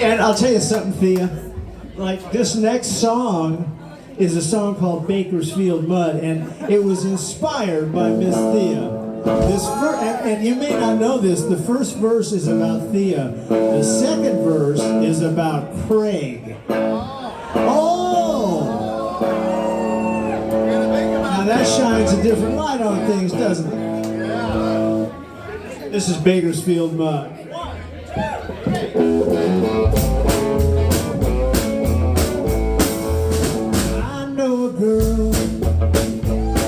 And I'll tell you something, Thea. Like, this next song is a song called Bakersfield Mud, and it was inspired by Miss Thea. And you may not know this, the first verse is about Thea. The second verse is about Craig. Oh! Now that shines a different light on things, doesn't it? This is Bakersfield Mud. I know a girl,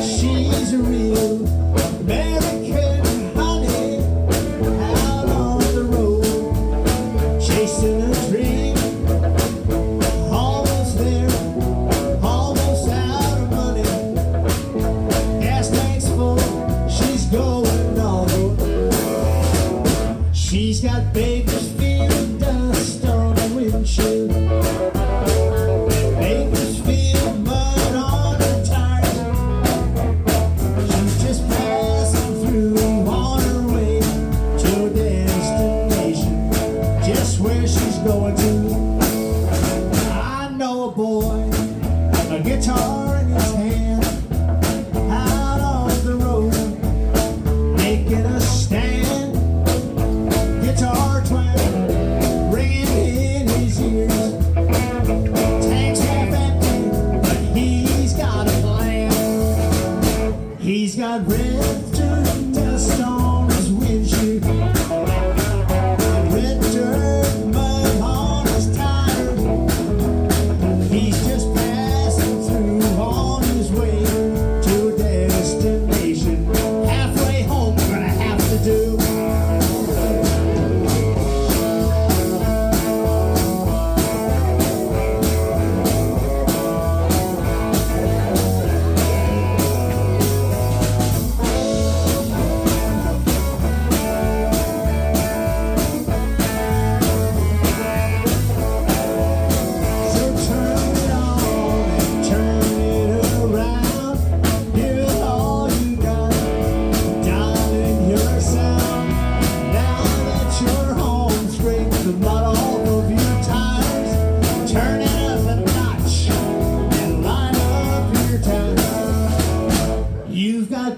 she's a real American honey, out on the road, chasing a dream, almost there, almost out of money, gas tank's full, she's going all over. She's got Bakersfield dust on the windshield, Bakersfield mud on her tires. She's just passing through on her way to a destination, just where she's going to. I know a boy, a guitar in his hand, out on the road, making a stand. Guitar twang, ringing in his ears. Tank's half empty, but he's got a plan. He's got red dirt dust on his windshield, red dirt mud on his tires. He's just passing through on his way to a destination. Halfway home, we're gonna have to do. So turn it on and turn it around. Give it all you got, darling, your sound. Now that you're home, scrape the mud off of your tires. Turn it up a notch and line up your tires. You've got